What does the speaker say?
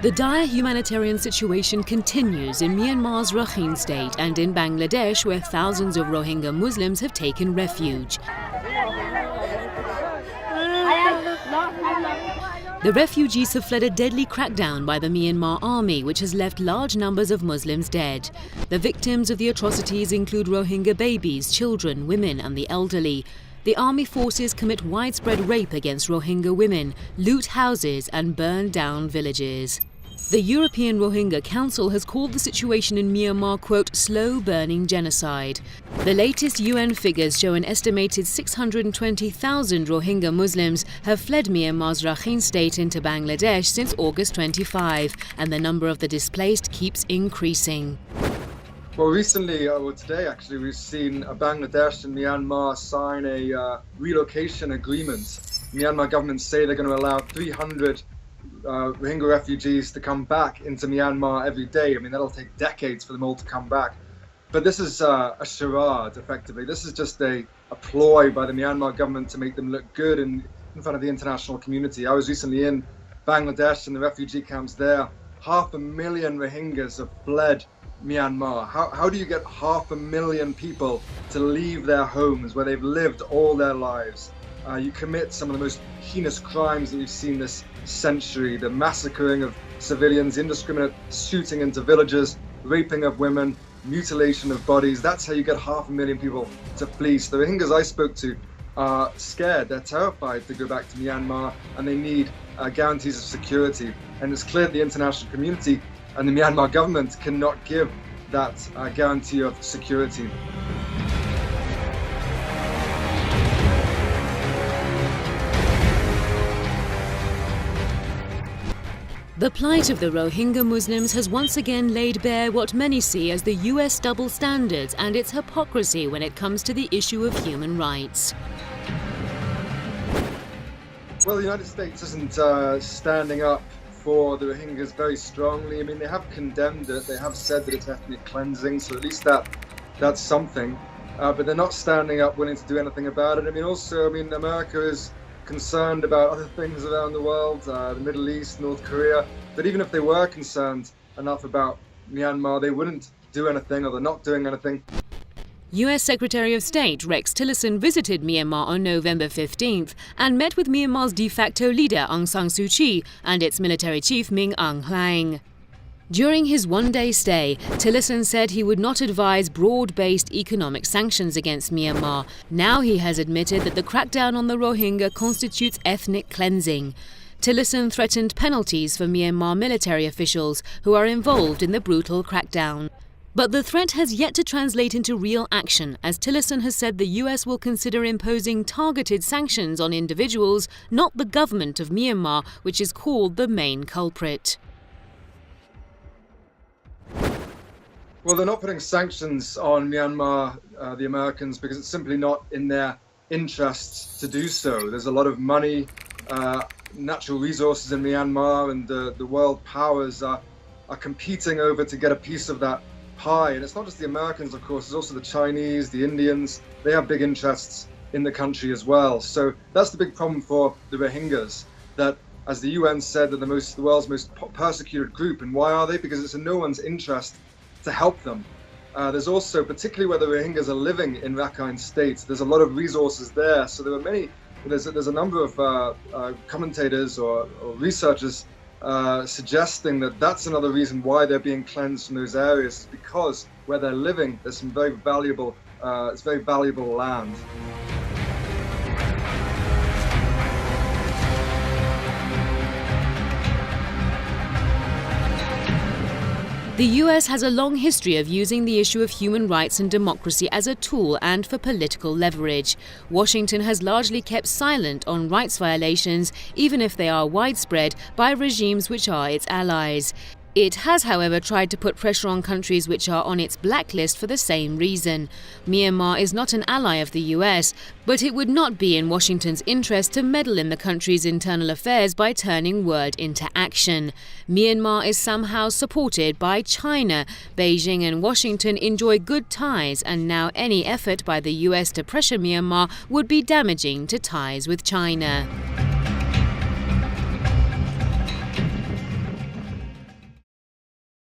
The dire humanitarian situation continues in Myanmar's Rakhine state and in Bangladesh, where thousands of Rohingya Muslims have taken refuge. The refugees have fled a deadly crackdown by the Myanmar army, which has left large numbers of Muslims dead. The victims of the atrocities include Rohingya babies, children, women and the elderly. The army forces commit widespread rape against Rohingya women, loot houses and burn down villages. The European Rohingya Council has called the situation in Myanmar, quote, slow-burning genocide. The latest UN figures show an estimated 620,000 Rohingya Muslims have fled Myanmar's Rakhine state into Bangladesh since August 25, and the number of the displaced keeps increasing. Well, recently, or today actually, we've seen Bangladesh and Myanmar sign a relocation agreement. The Myanmar government say they're going to allow 300 Rohingya refugees to come back into Myanmar every day. I mean, that'll take decades for them all to come back. But this is a charade, effectively. This is just a ploy by the Myanmar government to make them look good in front of the international community. I was recently in Bangladesh and the refugee camps there. 500,000 Rohingyas have fled Myanmar. How do you get 500,000 people to leave their homes where they've lived all their lives? You commit some of the most heinous crimes that we've seen this century, the massacring of civilians, indiscriminate shooting into villages, raping of women, mutilation of bodies. That's how you get 500,000 people to flee. So the Rohingyas I spoke to are scared, they're terrified to go back to Myanmar, and they need guarantees of security. And it's clear that the international community and the Myanmar government cannot give that guarantee of security. The plight of the Rohingya Muslims has once again laid bare what many see as the US double standards and its hypocrisy when it comes to the issue of human rights. Well, the United States isn't standing up for the Rohingyas very strongly. I mean, they have condemned it, they have said that it's ethnic cleansing, so at least that's something. But they're not standing up willing to do anything about it. I mean, America is concerned about other things around the world, the Middle East, North Korea. But even if they were concerned enough about Myanmar, they wouldn't do anything, or they're not doing anything. US Secretary of State Rex Tillerson visited Myanmar on November 15th and met with Myanmar's de facto leader Aung San Suu Kyi and its military chief Min Aung Hlaing. During his one-day stay, Tillerson said he would not advise broad-based economic sanctions against Myanmar. Now he has admitted that the crackdown on the Rohingya constitutes ethnic cleansing. Tillerson threatened penalties for Myanmar military officials who are involved in the brutal crackdown. But the threat has yet to translate into real action, as Tillerson has said the US will consider imposing targeted sanctions on individuals, not the government of Myanmar, which is called the main culprit. Well, they're not putting sanctions on Myanmar, the Americans, because it's simply not in their interests to do so. There's a lot of money, natural resources in Myanmar, and the world powers are competing over to get a piece of that pie. And it's not just the Americans, of course, it's also the Chinese, the Indians. They have big interests in the country as well. So that's the big problem for the Rohingyas, that, as the UN said, they're the world's most persecuted group. And why are they? Because it's in no one's interest to help them. There's also, particularly where the Rohingyas are living in Rakhine State, there's a lot of resources there. So there's a number of commentators or researchers suggesting that that's another reason why they're being cleansed from those areas, because where they're living, there's some very valuable land. The US has a long history of using the issue of human rights and democracy as a tool and for political leverage. Washington has largely kept silent on rights violations, even if they are widespread, by regimes which are its allies. It has, however, tried to put pressure on countries which are on its blacklist for the same reason. Myanmar is not an ally of the US, but it would not be in Washington's interest to meddle in the country's internal affairs by turning word into action. Myanmar is somehow supported by China. Beijing and Washington enjoy good ties, and now any effort by the US to pressure Myanmar would be damaging to ties with China.